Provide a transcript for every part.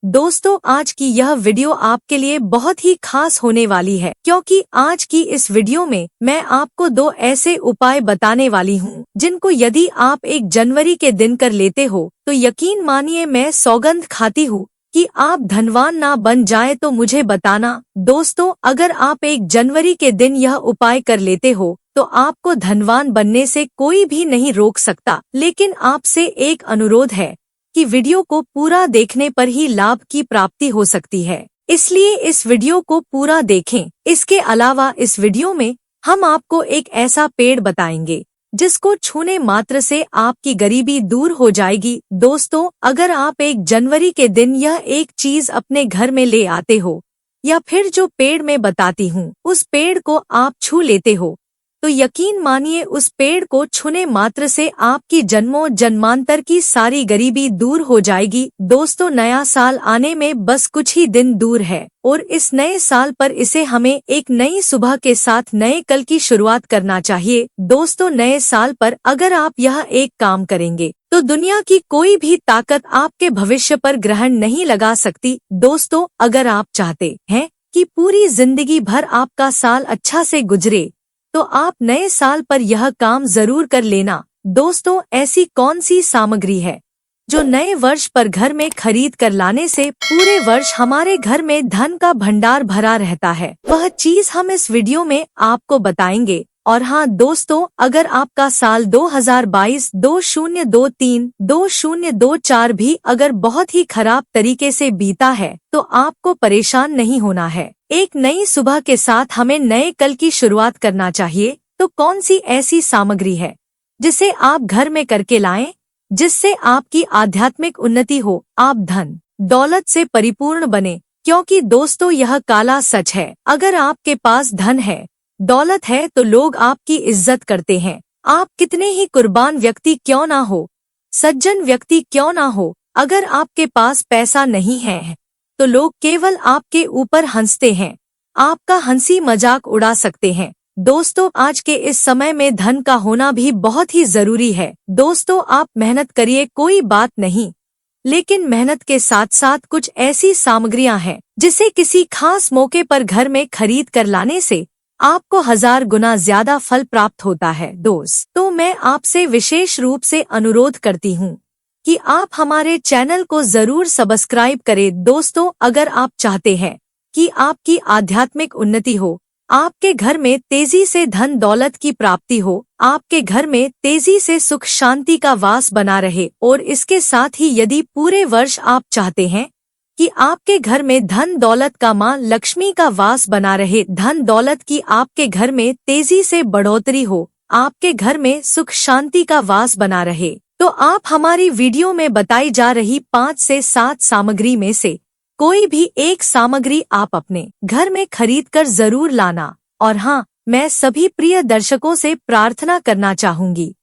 दोस्तों, आज की यह वीडियो आपके लिए बहुत ही खास होने वाली है, क्योंकि आज की इस वीडियो में मैं आपको 2 ऐसे उपाय बताने वाली हूँ जिनको यदि आप 1 जनवरी के दिन कर लेते हो तो यकीन मानिए मैं सौगंध खाती हूँ कि आप धनवान ना बन जाए तो मुझे बताना। दोस्तों, अगर आप 1 जनवरी के दिन यह उपाय कर लेते हो तो आपको धनवान बनने से कोई भी नहीं रोक सकता। लेकिन आपसे एक अनुरोध है कि वीडियो को पूरा देखने पर ही लाभ की प्राप्ति हो सकती है, इसलिए इस वीडियो को पूरा देखें। इसके अलावा इस वीडियो में हम आपको एक ऐसा पेड़ बताएंगे जिसको छूने मात्र से आपकी गरीबी दूर हो जाएगी। दोस्तों, अगर आप 1 जनवरी के दिन यह एक चीज अपने घर में ले आते हो या फिर जो पेड़ मैं बताती हूँ उस पेड़ को आप छू लेते हो तो यकीन मानिए उस पेड़ को छूने मात्र से आपकी जन्मों जन्मांतर की सारी गरीबी दूर हो जाएगी। दोस्तों, नया साल आने में बस कुछ ही दिन दूर है और इस नए साल पर इसे हमें एक नई सुबह के साथ नए कल की शुरुआत करना चाहिए। दोस्तों, नए साल पर अगर आप यह एक काम करेंगे तो दुनिया की कोई भी ताकत आपके भविष्य पर ग्रहण नहीं लगा सकती। दोस्तों, अगर आप चाहते हैं कि पूरी जिंदगी भर आपका साल अच्छा से गुजरे तो आप नए साल पर यह काम जरूर कर लेना। दोस्तों, ऐसी कौन सी सामग्री है जो नए वर्ष पर घर में खरीद कर लाने से पूरे वर्ष हमारे घर में धन का भंडार भरा रहता है, वह चीज हम इस वीडियो में आपको बताएंगे। और हाँ दोस्तों, अगर आपका साल 2022, 2023, 2024 भी अगर बहुत ही खराब तरीके से बीता है तो आपको परेशान नहीं होना है। एक नई सुबह के साथ हमें नए कल की शुरुआत करना चाहिए। तो कौन सी ऐसी सामग्री है जिसे आप घर में करके लाएं जिससे आपकी आध्यात्मिक उन्नति हो, आप धन दौलत से परिपूर्ण बने? क्योंकि दोस्तों, यह काला सच है, अगर आपके पास धन है, दौलत है तो लोग आपकी इज्जत करते हैं। आप कितने ही कुर्बान व्यक्ति क्यों ना हो, सज्जन व्यक्ति क्यों ना हो, अगर आपके पास पैसा नहीं है तो लोग केवल आपके ऊपर हंसते हैं, आपका हंसी मजाक उड़ा सकते हैं। दोस्तों, आज के इस समय में धन का होना भी बहुत ही जरूरी है। दोस्तों, आप मेहनत करिए, कोई बात नहीं, लेकिन मेहनत के साथ साथ कुछ ऐसी सामग्रियां हैं जिसे किसी खास मौके पर घर में खरीद कर लाने से आपको 1000 गुना ज्यादा फल प्राप्त होता है। दोस्तों, मैं आपसे विशेष रूप से अनुरोध करती हूँ कि आप हमारे चैनल को जरूर सब्सक्राइब करें। दोस्तों, अगर आप चाहते हैं कि आपकी आध्यात्मिक उन्नति हो, आपके घर में तेजी से धन दौलत की प्राप्ति हो, आपके घर में तेजी से सुख शांति का वास बना रहे और इसके साथ ही यदि पूरे वर्ष आप चाहते हैं कि आपके घर में धन दौलत का मां लक्ष्मी का वास बना रहे, धन दौलत की आपके घर में तेजी से बढ़ोतरी हो, आपके घर में सुख शांति का वास बना रहे, तो आप हमारी वीडियो में बताई जा रही 5 से 7 सामग्री में से कोई भी एक सामग्री आप अपने घर में खरीद कर जरूर लाना। और हाँ, मैं सभी प्रिय दर्शकों से प्रार्थना करना चाहूंगी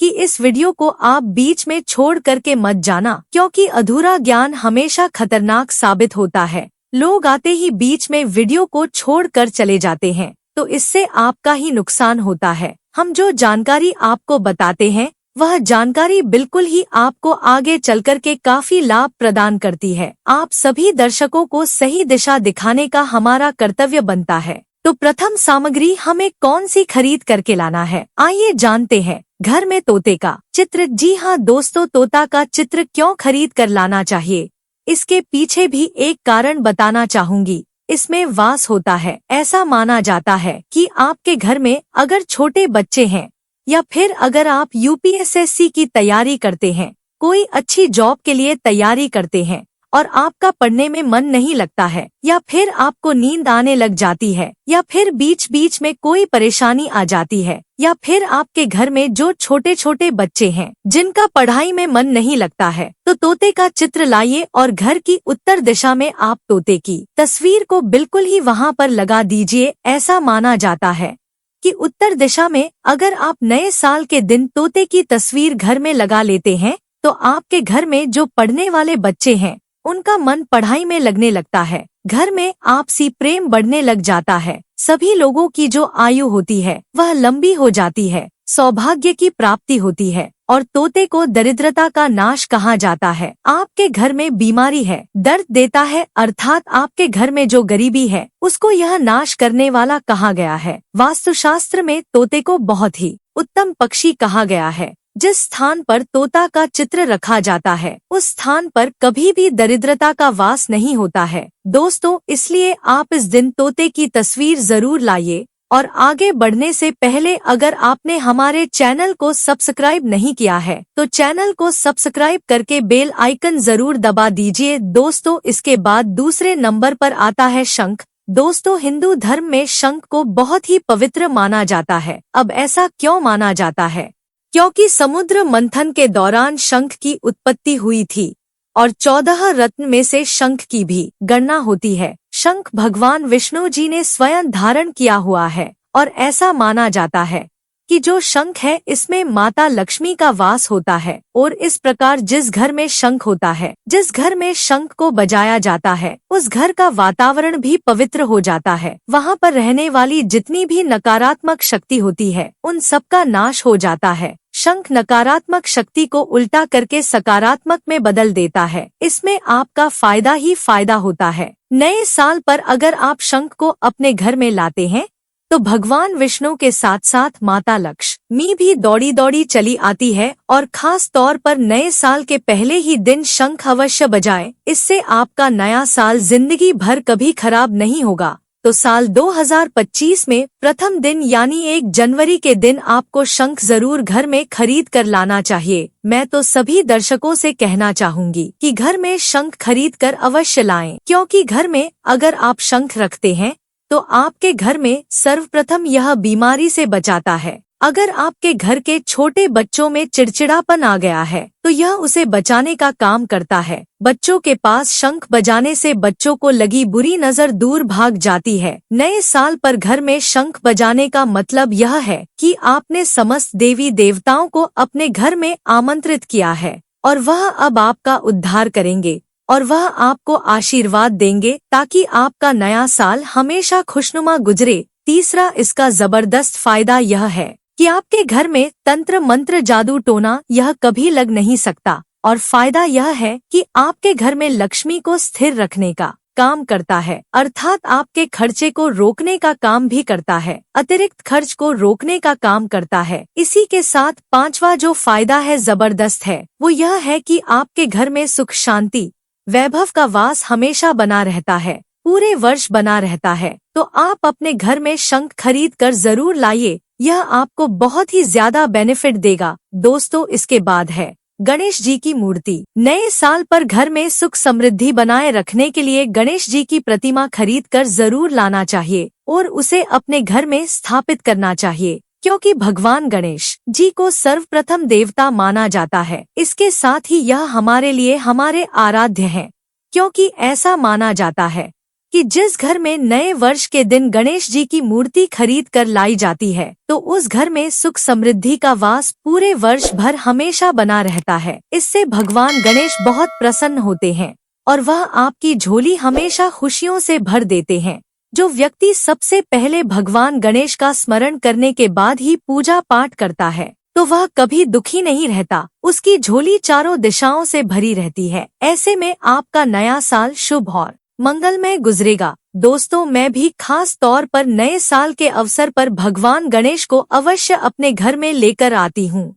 कि इस वीडियो को आप बीच में छोड़ करके मत जाना, क्योंकि अधूरा ज्ञान हमेशा खतरनाक साबित होता है। लोग आते ही बीच में वीडियो को छोड़ कर चले जाते हैं तो इससे आपका ही नुकसान होता है। हम जो जानकारी आपको बताते हैं वह जानकारी बिल्कुल ही आपको आगे चलकर के काफी लाभ प्रदान करती है। आप सभी दर्शकों को सही दिशा दिखाने का हमारा कर्तव्य बनता है। तो प्रथम सामग्री हमें कौन सी खरीद करके लाना है, आइए जानते हैं। घर में तोते का चित्र। जी हाँ दोस्तों, तोता का चित्र क्यों खरीद कर लाना चाहिए, इसके पीछे भी एक कारण बताना चाहूंगी। इसमें वास होता है। ऐसा माना जाता है कि आपके घर में अगर छोटे बच्चे हैं या फिर अगर आप यूपीएसएससी की तैयारी करते हैं, कोई अच्छी जॉब के लिए तैयारी करते हैं और आपका पढ़ने में मन नहीं लगता है, या फिर आपको नींद आने लग जाती है, या फिर बीच बीच में कोई परेशानी आ जाती है, या फिर आपके घर में जो छोटे छोटे बच्चे हैं जिनका पढ़ाई में मन नहीं लगता है, तो तोते का चित्र लाइए और घर की उत्तर दिशा में आप तोते की तस्वीर को बिल्कुल ही वहाँ पर लगा दीजिए। ऐसा माना जाता है कि उत्तर दिशा में अगर आप नए साल के दिन तोते की तस्वीर घर में लगा लेते हैं तो आपके घर में जो पढ़ने वाले बच्चे हैं उनका मन पढ़ाई में लगने लगता है, घर में आपसी प्रेम बढ़ने लग जाता है, सभी लोगों की जो आयु होती है वह लंबी हो जाती है, सौभाग्य की प्राप्ति होती है। और तोते को दरिद्रता का नाश कहा जाता है। आपके घर में बीमारी है, दर्द देता है, अर्थात आपके घर में जो गरीबी है उसको यह नाश करने वाला कहा गया है। वास्तुशास्त्र में तोते को बहुत ही उत्तम पक्षी कहा गया है। जिस स्थान पर तोता का चित्र रखा जाता है उस स्थान पर कभी भी दरिद्रता का वास नहीं होता है। दोस्तों, इसलिए आप इस दिन तोते की तस्वीर जरूर लाइए। और आगे बढ़ने से पहले अगर आपने हमारे चैनल को सब्सक्राइब नहीं किया है तो चैनल को सब्सक्राइब करके बेल आइकन जरूर दबा दीजिए। दोस्तों, इसके बाद दूसरे नंबर पर आता है शंख। दोस्तों, हिंदू धर्म में शंख को बहुत ही पवित्र माना जाता है। अब ऐसा क्यों माना जाता है? क्योंकि समुद्र मंथन के दौरान शंख की उत्पत्ति हुई थी और 14 रत्न में से शंख की भी गणना होती है। शंख भगवान विष्णु जी ने स्वयं धारण किया हुआ है और ऐसा माना जाता है कि जो शंख है इसमें माता लक्ष्मी का वास होता है। और इस प्रकार जिस घर में शंख होता है, जिस घर में शंख को बजाया जाता है, उस घर का वातावरण भी पवित्र हो जाता है। वहाँ पर रहने वाली जितनी भी नकारात्मक शक्ति होती है उन सबका नाश हो जाता है। शंख नकारात्मक शक्ति को उल्टा करके सकारात्मक में बदल देता है। इसमें आपका फायदा ही फायदा होता है। नए साल पर अगर आप शंख को अपने घर में लाते हैं तो भगवान विष्णु के साथ साथ माता लक्ष्मी भी दौड़ी दौड़ी चली आती है। और खास तौर पर नए साल के पहले ही दिन शंख अवश्य बजाएं। इससे आपका नया साल जिंदगी भर कभी खराब नहीं होगा। तो साल 2025 में प्रथम दिन यानी 1 जनवरी के दिन आपको शंख जरूर घर में खरीद कर लाना चाहिए। मैं तो सभी दर्शकों से कहना चाहूंगी कि घर में शंख खरीद कर अवश्य लाएं, क्योंकि घर में अगर आप शंख रखते हैं तो आपके घर में सर्वप्रथम यह बीमारी से बचाता है। अगर आपके घर के छोटे बच्चों में चिड़चिड़ापन आ गया है तो यह उसे बचाने का काम करता है। बच्चों के पास शंख बजाने से बच्चों को लगी बुरी नजर दूर भाग जाती है। नए साल पर घर में शंख बजाने का मतलब यह है कि आपने समस्त देवी देवताओं को अपने घर में आमंत्रित किया है और वह अब आपका उद्धार करेंगे और वह आपको आशीर्वाद देंगे ताकि आपका नया साल हमेशा खुशनुमा गुजरे। तीसरा, इसका जबरदस्त फायदा यह है कि आपके घर में तंत्र मंत्र जादू टोना यह कभी लग नहीं सकता। और फायदा यह है कि आपके घर में लक्ष्मी को स्थिर रखने का काम करता है, अर्थात आपके खर्चे को रोकने का काम भी करता है, अतिरिक्त खर्च को रोकने का काम करता है। इसी के साथ 5वां जो फायदा है जबरदस्त है, वो यह है कि आपके घर में सुख शांति वैभव का वास हमेशा बना रहता है, पूरे वर्ष बना रहता है। तो आप अपने घर में शंख खरीद कर जरूर लाइए, यह आपको बहुत ही ज्यादा बेनिफिट देगा। दोस्तों, इसके बाद है गणेश जी की मूर्ति। नए साल पर घर में सुख समृद्धि बनाए रखने के लिए गणेश जी की प्रतिमा खरीद कर जरूर लाना चाहिए और उसे अपने घर में स्थापित करना चाहिए, क्योंकि भगवान गणेश जी को सर्वप्रथम देवता माना जाता है। इसके साथ ही यह हमारे लिए हमारे आराध्य हैं, क्योंकि ऐसा माना जाता है कि जिस घर में नए वर्ष के दिन गणेश जी की मूर्ति खरीद कर लाई जाती है तो उस घर में सुख समृद्धि का वास पूरे वर्ष भर हमेशा बना रहता है। इससे भगवान गणेश बहुत प्रसन्न होते हैं और वह आपकी झोली हमेशा खुशियों से भर देते हैं। जो व्यक्ति सबसे पहले भगवान गणेश का स्मरण करने के बाद ही पूजा पाठ करता है तो वह कभी दुखी नहीं रहता, उसकी झोली चारों दिशाओं से भरी रहती है। ऐसे में आपका नया साल शुभ और मंगलमय गुजरेगा। दोस्तों, मैं भी खास तौर पर नए साल के अवसर पर भगवान गणेश को अवश्य अपने घर में लेकर आती हूँ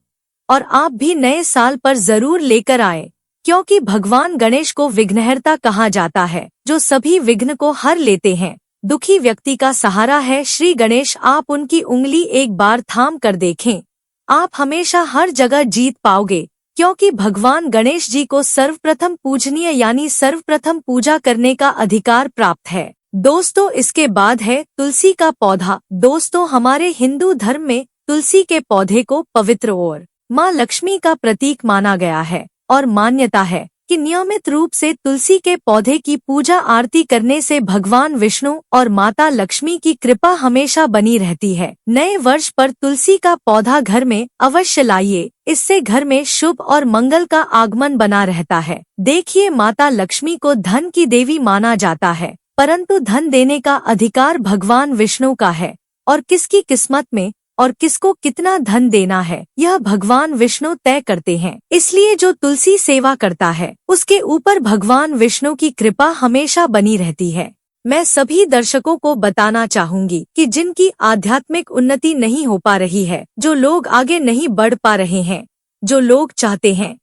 और आप भी नए साल पर जरूर लेकर आए, क्योंकि भगवान गणेश को विघ्नहर्ता कहा जाता है, जो सभी विघ्न को हर लेते हैं। दुखी व्यक्ति का सहारा है श्री गणेश। आप उनकी उंगली एक बार थाम कर देखें, आप हमेशा हर जगह जीत पाओगे, क्योंकि भगवान गणेश जी को सर्वप्रथम पूजनीय यानी सर्वप्रथम पूजा करने का अधिकार प्राप्त है। दोस्तों, इसके बाद है तुलसी का पौधा। दोस्तों, हमारे हिंदू धर्म में तुलसी के पौधे को पवित्र और माँ लक्ष्मी का प्रतीक माना गया है और मान्यता है कि नियमित रूप से तुलसी के पौधे की पूजा आरती करने से भगवान विष्णु और माता लक्ष्मी की कृपा हमेशा बनी रहती है। नए वर्ष पर तुलसी का पौधा घर में अवश्य लाइए, इससे घर में शुभ और मंगल का आगमन बना रहता है। देखिए, माता लक्ष्मी को धन की देवी माना जाता है, परंतु धन देने का अधिकार भगवान विष्णु का है और किसकी किस्मत में और किसको कितना धन देना है यह भगवान विष्णु तय करते हैं। इसलिए जो तुलसी सेवा करता है उसके ऊपर भगवान विष्णु की कृपा हमेशा बनी रहती है। मैं सभी दर्शकों को बताना चाहूंगी कि जिनकी आध्यात्मिक उन्नति नहीं हो पा रही है, जो लोग आगे नहीं बढ़ पा रहे हैं, जो लोग चाहते हैं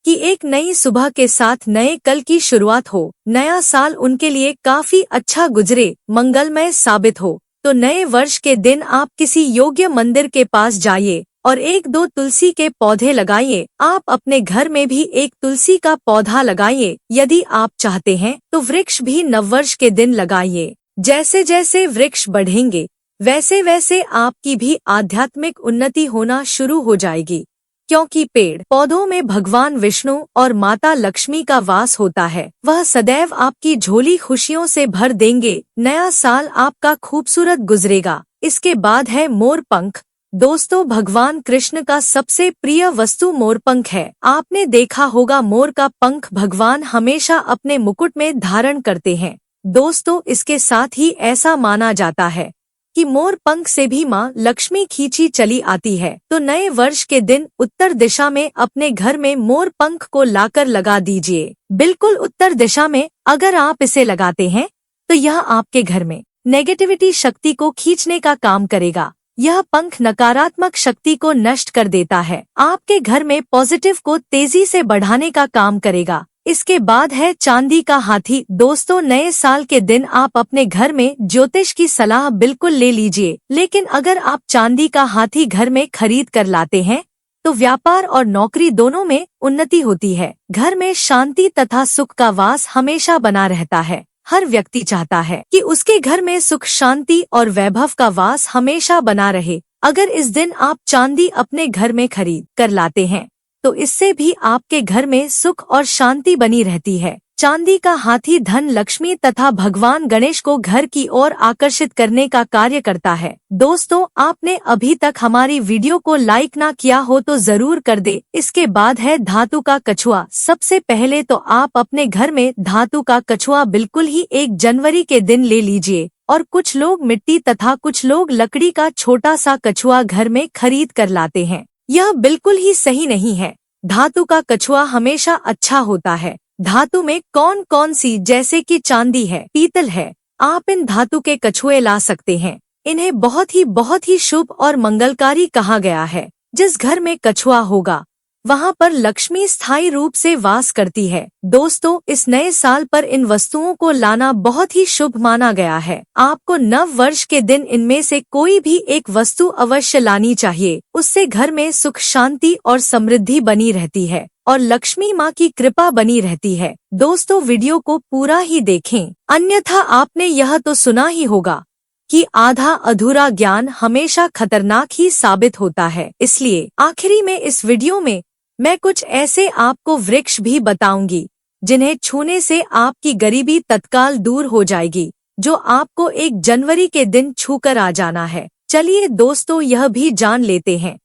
कि एक नई सुबह के साथ नए कल की शुरुआत हो, नया साल उनके लिए काफी अच्छा गुजरे, मंगलमय साबित हो, तो नए वर्ष के दिन आप किसी योग्य मंदिर के पास जाइए और 1-2 तुलसी के पौधे लगाइए। आप अपने घर में भी एक तुलसी का पौधा लगाइए। यदि आप चाहते हैं तो वृक्ष भी नववर्ष के दिन लगाइए। जैसे जैसे वृक्ष बढ़ेंगे वैसे वैसे आपकी भी आध्यात्मिक उन्नति होना शुरू हो जाएगी, क्योंकि पेड़ पौधों में भगवान विष्णु और माता लक्ष्मी का वास होता है। वह सदैव आपकी झोली खुशियों से भर देंगे। नया साल आपका खूबसूरत गुजरेगा। इसके बाद है मोर पंख। दोस्तों, भगवान कृष्ण का सबसे प्रिय वस्तु मोरपंख है। आपने देखा होगा मोर का पंख भगवान हमेशा अपने मुकुट में धारण करते हैं। दोस्तों, इसके साथ ही ऐसा माना जाता है कि मोर पंख से भी माँ लक्ष्मी खींची चली आती है। तो नए वर्ष के दिन उत्तर दिशा में अपने घर में मोर पंख को लाकर लगा दीजिए। बिल्कुल उत्तर दिशा में अगर आप इसे लगाते हैं तो यह आपके घर में नेगेटिविटी शक्ति को खींचने का काम करेगा। यह पंख नकारात्मक शक्ति को नष्ट कर देता है। आपके घर में पॉजिटिव को तेजी से बढ़ाने का काम करेगा। इसके बाद है चांदी का हाथी। दोस्तों, नए साल के दिन आप अपने घर में ज्योतिष की सलाह बिल्कुल ले लीजिए, लेकिन अगर आप चांदी का हाथी घर में खरीद कर लाते हैं तो व्यापार और नौकरी दोनों में उन्नति होती है। घर में शांति तथा सुख का वास हमेशा बना रहता है। हर व्यक्ति चाहता है कि उसके घर में सुख, शांति और वैभव का वास हमेशा बना रहे। अगर इस दिन आप चांदी अपने घर में खरीद कर लाते हैं तो इससे भी आपके घर में सुख और शांति बनी रहती है। चांदी का हाथी धन, लक्ष्मी तथा भगवान गणेश को घर की ओर आकर्षित करने का कार्य करता है। दोस्तों, आपने अभी तक हमारी वीडियो को लाइक ना किया हो तो जरूर कर दे। इसके बाद है धातु का कछुआ। सबसे पहले तो आप अपने घर में धातु का कछुआ बिल्कुल ही 1 जनवरी के दिन ले लीजिए, और कुछ लोग मिट्टी तथा कुछ लोग लकड़ी का छोटा सा कछुआ घर में खरीद कर लाते हैं। यह बिल्कुल ही सही नहीं है। धातु का कछुआ हमेशा अच्छा होता है। धातु में कौन कौन सी, जैसे कि चांदी है, पीतल है, आप इन धातु के कछुए ला सकते हैं। इन्हें बहुत ही शुभ और मंगलकारी कहा गया है। जिस घर में कछुआ होगा वहाँ पर लक्ष्मी स्थायी रूप से वास करती है। दोस्तों, इस नए साल पर इन वस्तुओं को लाना बहुत ही शुभ माना गया है। आपको नव वर्ष के दिन इनमें से कोई भी एक वस्तु अवश्य लानी चाहिए। उससे घर में सुख, शांति और समृद्धि बनी रहती है और लक्ष्मी माँ की कृपा बनी रहती है। दोस्तों, वीडियो को पूरा ही देखें, अन्यथा आपने यह तो सुना ही होगा कि आधा अधूरा ज्ञान हमेशा खतरनाक ही साबित होता है। इसलिए आखिरी में इस वीडियो में मैं कुछ ऐसे आपको वृक्ष भी बताऊंगी जिन्हें छूने से आपकी गरीबी तत्काल दूर हो जाएगी, जो आपको 1 जनवरी के दिन छूकर आ जाना है। चलिए दोस्तों, यह भी जान लेते हैं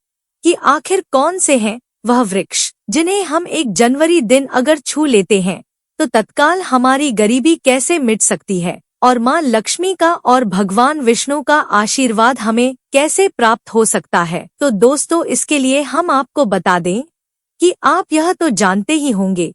कि आखिर कौन से हैं वह वृक्ष जिन्हें हम 1 जनवरी दिन अगर छू लेते हैं तो तत्काल हमारी गरीबी कैसे मिट सकती है और माँ लक्ष्मी का और भगवान विष्णु का आशीर्वाद हमें कैसे प्राप्त हो सकता है। तो दोस्तों, इसके लिए हम आपको बता दें कि आप यह तो जानते ही होंगे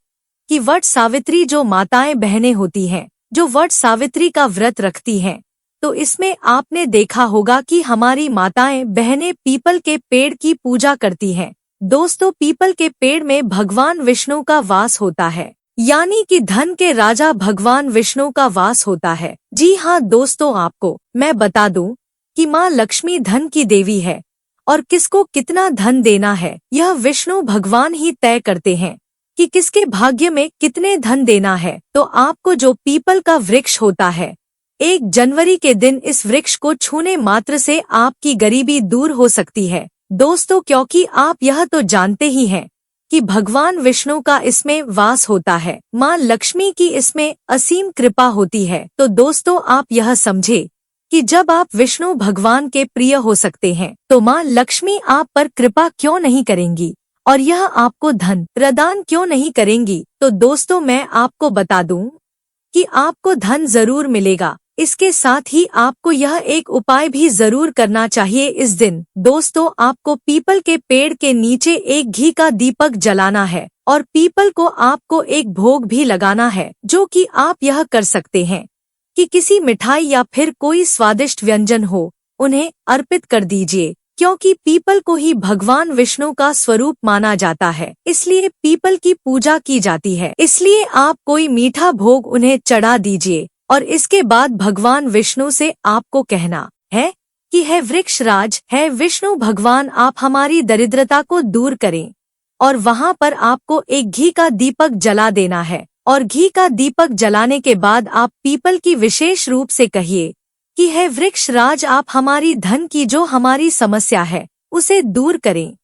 कि वट सावित्री जो माताएं बहनें होती हैं, जो वट सावित्री का व्रत रखती हैं, तो इसमें आपने देखा होगा कि हमारी माताएं बहनें पीपल के पेड़ की पूजा करती हैं। दोस्तों, पीपल के पेड़ में भगवान विष्णु का वास होता है, यानी कि धन के राजा भगवान विष्णु का वास होता है। जी हाँ दोस्तों, आपको मैं बता दूं कि माँ लक्ष्मी धन की देवी है और किसको कितना धन देना है यह विष्णु भगवान ही तय करते हैं कि किसके भाग्य में कितने धन देना है। तो आपको जो पीपल का वृक्ष होता है, 1 जनवरी के दिन इस वृक्ष को छूने मात्र से आपकी गरीबी दूर हो सकती है। दोस्तों, क्योंकि आप यह तो जानते ही हैं कि भगवान विष्णु का इसमें वास होता है, माँ लक्ष्मी की इसमें असीम कृपा होती है। तो दोस्तों, आप यह समझे कि जब आप विष्णु भगवान के प्रिय हो सकते हैं तो माँ लक्ष्मी आप पर कृपा क्यों नहीं करेंगी और यह आपको धन प्रदान क्यों नहीं करेंगी। तो दोस्तों, मैं आपको बता दूं कि आपको धन जरूर मिलेगा, इसके साथ ही आपको यह एक उपाय भी जरूर करना चाहिए इस दिन। दोस्तों, आपको पीपल के पेड़ के नीचे एक घी का दीपक जलाना है और पीपल को आपको एक भोग भी लगाना है, जो कि आप यह कर सकते हैं कि किसी मिठाई या फिर कोई स्वादिष्ट व्यंजन हो, उन्हें अर्पित कर दीजिए, क्योंकि पीपल को ही भगवान विष्णु का स्वरूप माना जाता है, इसलिए पीपल की पूजा की जाती है। इसलिए आप कोई मीठा भोग उन्हें चढ़ा दीजिए और इसके बाद भगवान विष्णु से आपको कहना है कि हे वृक्षराज, हे विष्णु भगवान, आप हमारी दरिद्रता को दूर करें। और वहाँ पर आपको एक घी का दीपक जला देना है और घी का दीपक जलाने के बाद आप पीपल की विशेष रूप से कहिए कि हे वृक्षराज, आप हमारी धन की जो हमारी समस्या है उसे दूर करें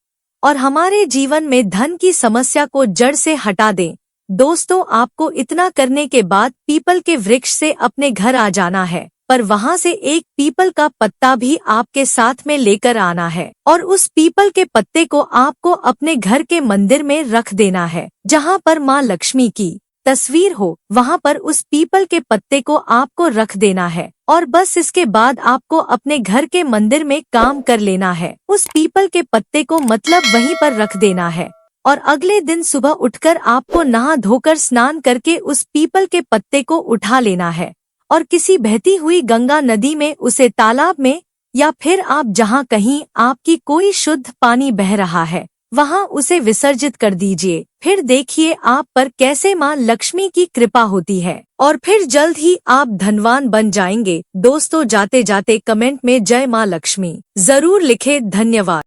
और हमारे जीवन में धन की समस्या को जड़ से हटा दें। दोस्तों, आपको इतना करने के बाद पीपल के वृक्ष से अपने घर आ जाना है, पर वहाँ से एक पीपल का पत्ता भी आपके साथ में लेकर आना है और उस पीपल के पत्ते को आपको अपने घर के मंदिर में रख देना है, जहाँ पर माँ लक्ष्मी की तस्वीर हो, वहाँ पर उस पीपल के पत्ते को आपको रख देना है और बस इसके बाद आपको अपने घर के मंदिर में काम कर लेना है। उस पीपल के पत्ते को मतलब वहीं पर रख देना है और अगले दिन सुबह उठकर आपको नहा धोकर स्नान करके उस पीपल के पत्ते को उठा लेना है और किसी बहती हुई गंगा नदी में, उसे तालाब में, या फिर आप जहाँ कहीं आपकी कोई शुद्ध पानी बह रहा है वहाँ उसे विसर्जित कर दीजिए। फिर देखिए आप पर कैसे माँ लक्ष्मी की कृपा होती है और फिर जल्द ही आप धनवान बन जाएंगे। दोस्तों, जाते जाते कमेंट में जय माँ लक्ष्मी जरूर लिखे। धन्यवाद।